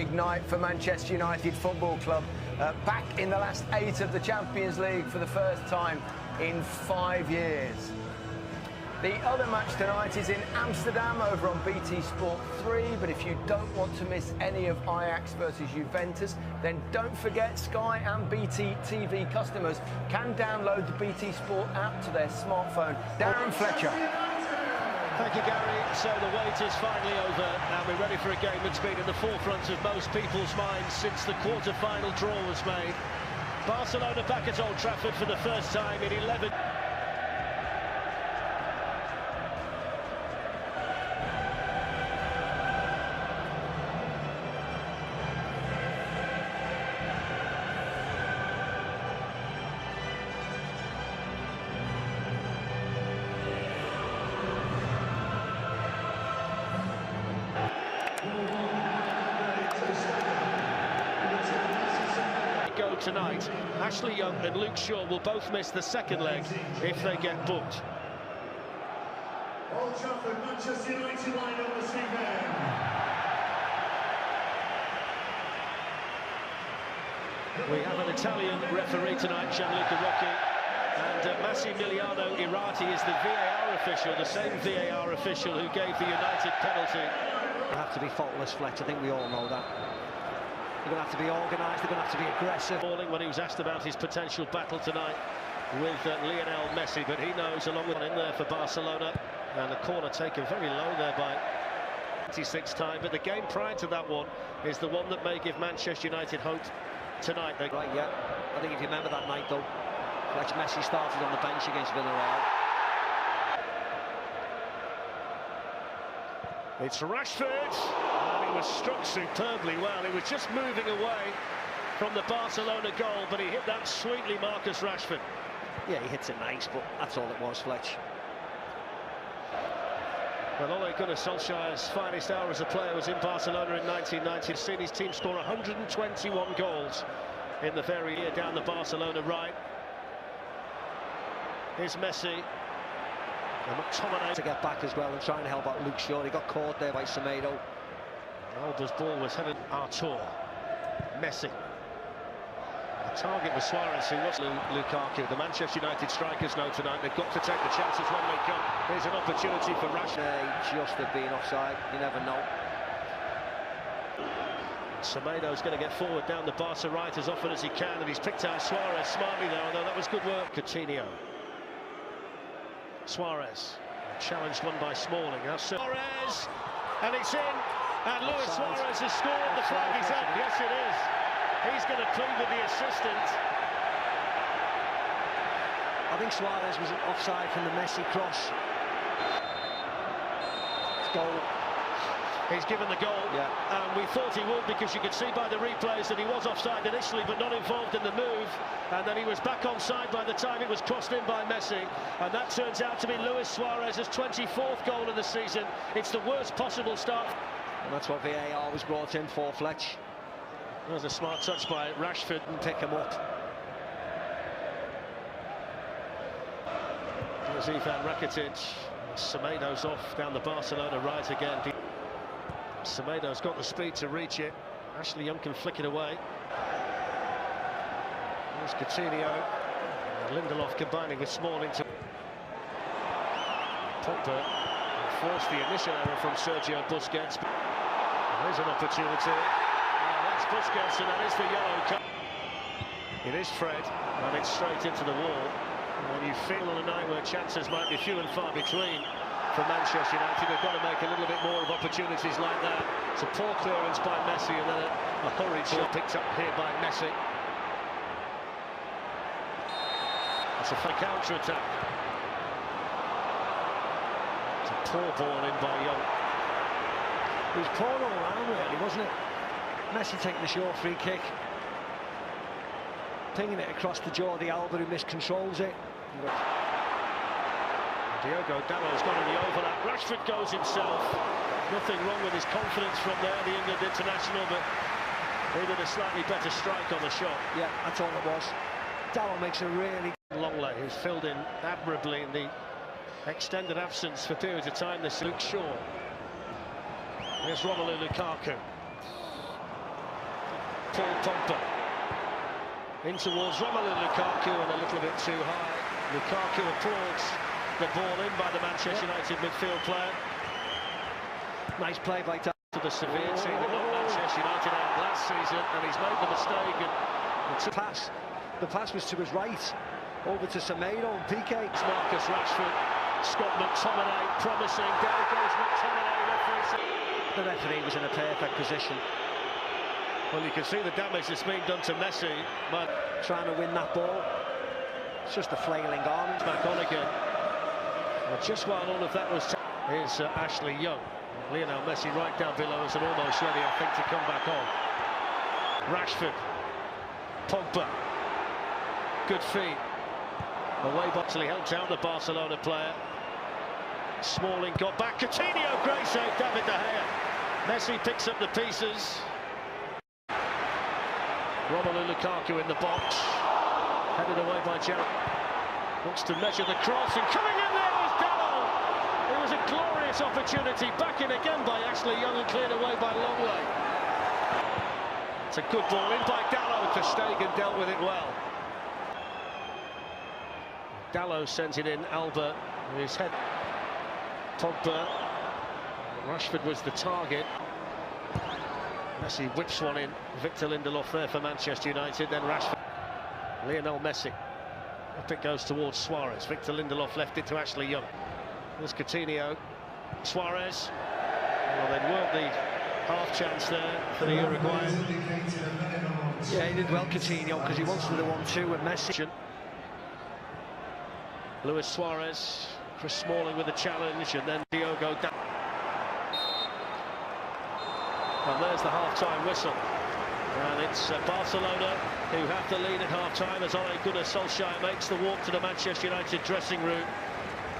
Big night for Manchester United Football Club, back in the last 8 of the Champions League for the first time in 5 years. The other match tonight is in Amsterdam over on BT Sport 3, but if you don't want to miss any of Ajax versus Juventus, then don't forget Sky and BT TV customers can download the BT Sport app to their smartphone. Darren Fletcher. Thank you, Gary. So the wait is finally over, and we're ready for a game that's been in the forefront of most people's minds since the quarter-final draw was made. Barcelona back at Old Trafford for the first time in 11... go tonight. Ashley Young and Luke Shaw will both miss the second leg if they get booked. Old Trafford, Manchester United line up this evening. We have an Italian referee tonight, Gianluca Rocchi, and Massimiliano Irati is the VAR official, the same VAR official who gave the United penalty. They have to be faultless, Fletch. I think we all know that. They're going to have to be organised, they're going to have to be aggressive. When he was asked about his potential battle tonight with Lionel Messi, but he knows, along with in there for Barcelona, and a corner taken very low there by 26 time. But the game prior to that one is the one that may give Manchester United hope tonight. Right, yeah. I think if you remember that night, though, Fletch, Messi started on the bench against Villarreal. It's Rashford, and he was struck superbly well. He was just moving away from the Barcelona goal, but he hit that sweetly, Marcus Rashford. Yeah, he hits it nice, but that's all it was, Fletch. Well, Ole Gunnar Solskjaer's finest hour as a player was in Barcelona in 1990. He's seen his team score 121 goals in the very year down the Barcelona right. Here's Messi. And McTominay to get back as well and try and help out Luke Shaw. He got caught there by Semedo. Alba's ball was headed Artur. Messi. The target was Suarez, who was Lukaku. The Manchester United strikers know tonight they've got to take the chances when they come. Here's an opportunity for Rashford. Just have been offside, you never know. Semedo's going to get forward down the Barca right as often as he can, and he's picked out Suarez smartly there, although that was good work. Coutinho. Suarez, challenged one by Smalling. Now Suarez, and it's in, and Luis Suarez has scored. The flag is up. Yes, it is. He's going to plead with the assistant. I think Suarez was offside from the Messi cross. Goal. He's given the goal, yeah. And we thought he would, because you could see by the replays that he was offside initially but not involved in the move, and then he was back onside by the time it was crossed in by Messi, and that turns out to be Luis Suarez's 24th goal of the season. It's the worst possible start. And that's what VAR was brought in for, Fletch. That was a smart touch by Rashford. And pick him up. There's Ivan Rakitic. Semedo's off down the Barcelona right again. Semedo's got the speed to reach it. Ashley Young can flick it away. There's Coutinho. And Lindelof combining with Smalling to... Pogba forced the initial error from Sergio Busquets. There's an opportunity. That's Busquets, and that is the yellow card. It is Fred, and it's straight into the wall. And you feel on a night where chances might be few and far between for Manchester United, they've got to make a little bit more of opportunities like that. It's a poor clearance by Messi, and then a hurried shot picked up here by Messi. It's a fake counter-attack. It's a poor ball in by Young. It was poor all around, really, wasn't it? Messi taking the short free kick, pinging it across the Jordi Alba, who miscontrols it. Diogo Dalot's gone in the overlap. Rashford goes himself. Nothing wrong with his confidence from there, the England international, but he did a slightly better strike on the shot. Yeah, that's all it was. Dalot makes a really... Longley, who's filled in admirably in the extended absence for periods of time. This Luke Shaw. Here's Romelu Lukaku. Paul Pogba. In towards Romelu Lukaku and a little bit too high. Lukaku applauds the ball in by the Manchester United midfield player. Nice play by to the severe team that knocked Manchester United out last season, and he's made the mistake. And the pass was to his right, over to Semedo and Piqué. Marcus Rashford, Scott McTominay promising. Down goes McTominay. The referee was in a perfect position. Well, you can see the damage that's been done to Messi. But trying to win that ball, it's just a flailing garment. Back on again. Well, just while all of that was, here's Ashley Young. Lionel Messi right down below us and almost ready, I think, to come back on. Rashford, Pogba, good feed. Away Boxley helped out the Barcelona player. Smalling got back. Coutinho, great save, David De Gea. Messi picks up the pieces. Romelu Lukaku in the box. Headed away by Gerrard. Wants to measure the cross, and coming in there was Dalot. It was a glorious opportunity. Back in again by Ashley Young and cleared away by Longley. It's a good ball in by Dalot. Ter Stegen dealt with it well. Dalot sends it in. Alba with his head. Pogba. Rashford was the target. Messi whips one in. Victor Lindelof there for Manchester United. Then Rashford. Lionel Messi. Up it goes towards Suarez. Victor Lindelof left it to Ashley Young. There's Coutinho. Suarez. Well, they'd worked the half chance there for the Uruguayan. Yeah, he did well, Coutinho, because he wants to do the 1-2 with Messi. Luis Suarez. Chris Smalling with a challenge, and then Diogo. And there's the half-time whistle. And it's Barcelona who have the lead at half-time as Ole Gunnar Solskjaer makes the walk to the Manchester United dressing room.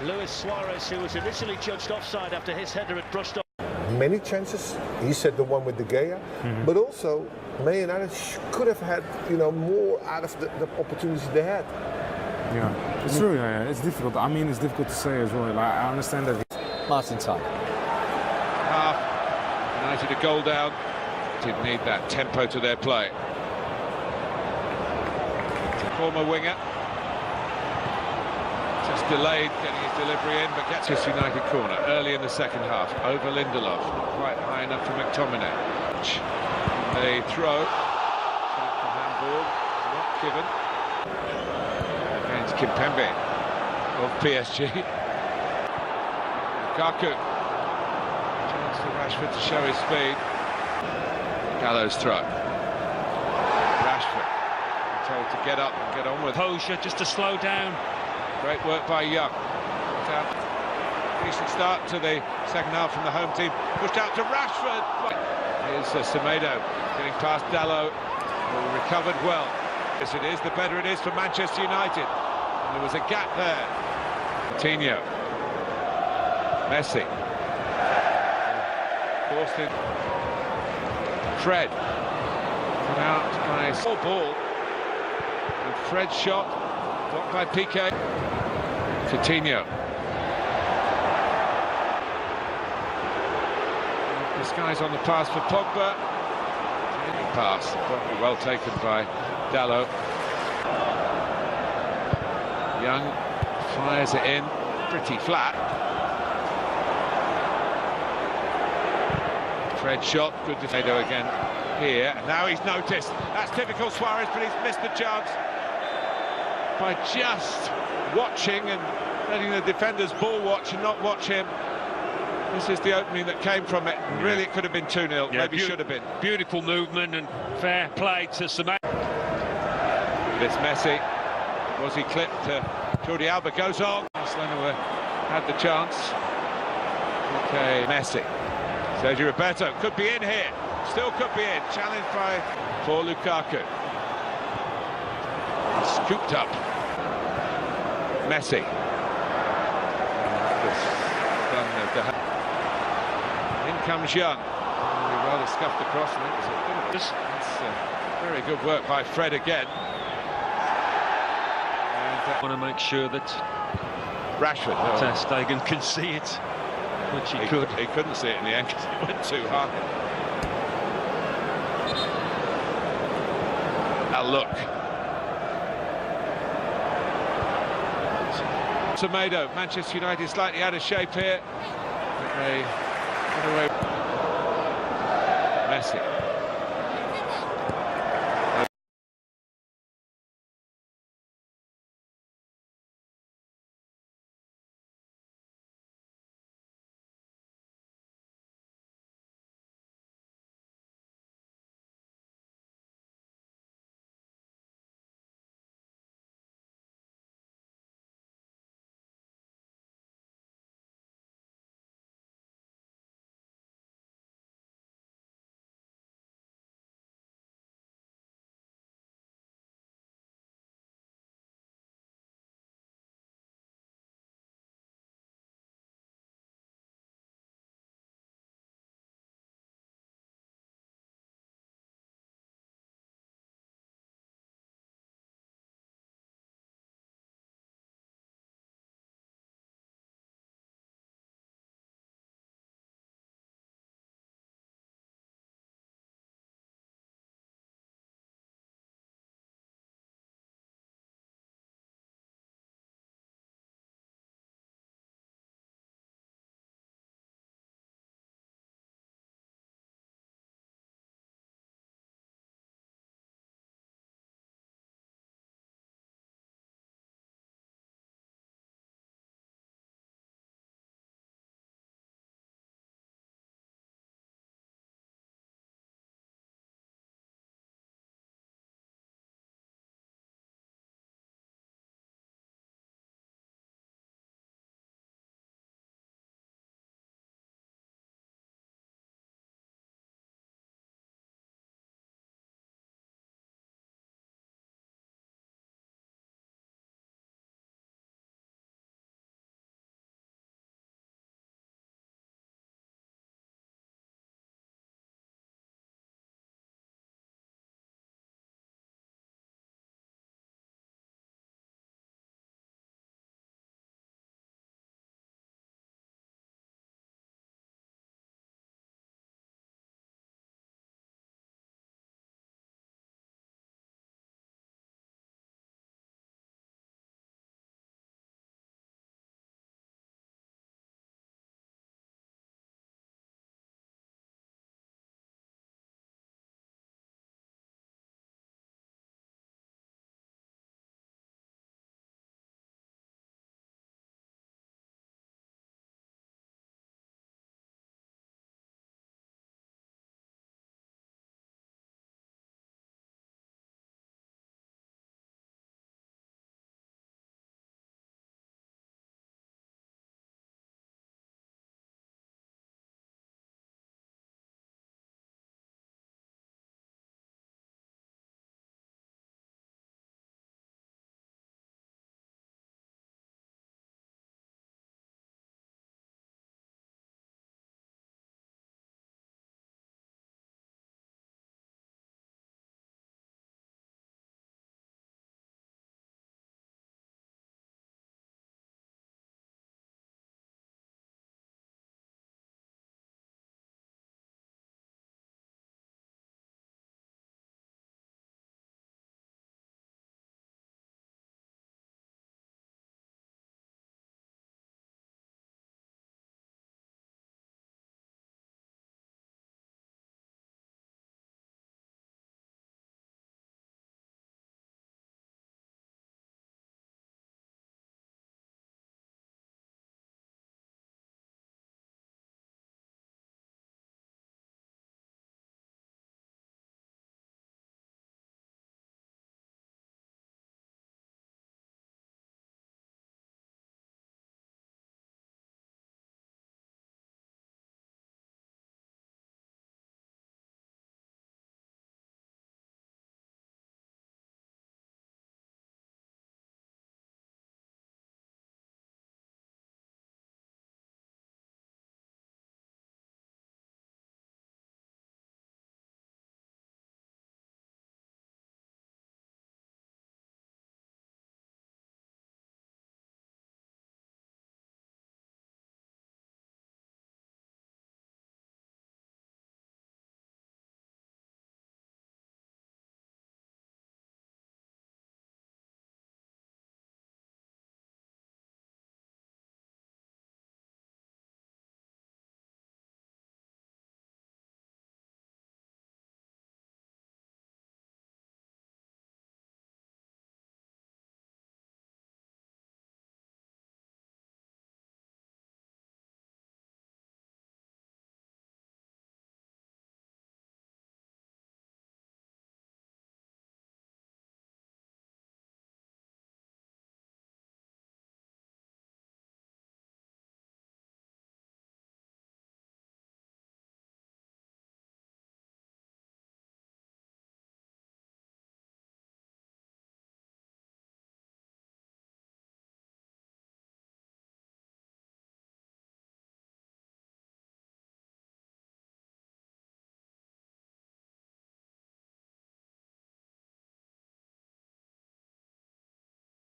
Luis Suarez, who was initially judged offside after his header had brushed off. Many chances. He said the one with De Gea, but also Man United could have had, more out of the opportunities they had. Yeah, it's true. Yeah, it's difficult. I mean, it's difficult to say as well. Like, I understand that. Martin Tyler. United a goal down. Did need that tempo to their play. Former winger. Just delayed getting his delivery in, but gets his United corner early in the second half. Over Lindelof. Not quite high enough for McTominay. They throw. The handball not given. Against Kimpembe of PSG. Lukaku. Chance for Rashford to show his speed. Gallows throw. Rashford told to get up and get on with Posher just to slow down. Great work by Young. Decent start to the second half from the home team. Pushed out to Rashford. Here's Semedo getting past Dalot, who recovered well. Yes, it is. The better it is for Manchester United. And there was a gap there. Coutinho. Messi. Forced in. Fred. Put out by a small ball. And Fred's shot. Blocked by Piqué. Coutinho. Disguise on the pass for Pogba. Pass. Probably well taken by Dalot. Young fires it in. Pretty flat. Fred shot. Good defense again here. And now he's noticed. That's typical Suarez, but he's missed the chance by just watching and letting the defenders ball watch and not watch him. This is the opening that came from it. Really, it could have been 2-0. Yeah, maybe should have been. Beautiful movement and fair play to Semedo. It's Messi. Was he clipped? Jordi Alba goes on. Barcelona had the chance. Okay, Messi. Sergio Roberto could be in here. Still could be in. Challenged by for Lukaku. Scooped up. Messi. In comes Young. Rather scuffed across, and it was a bit of a very good work by Fred again. And want to make sure that Rashford, Ter Stegen can see it, which he could. He couldn't see it in the end because it went too high. Now look. Tomato, Manchester United slightly out of shape here. Messi.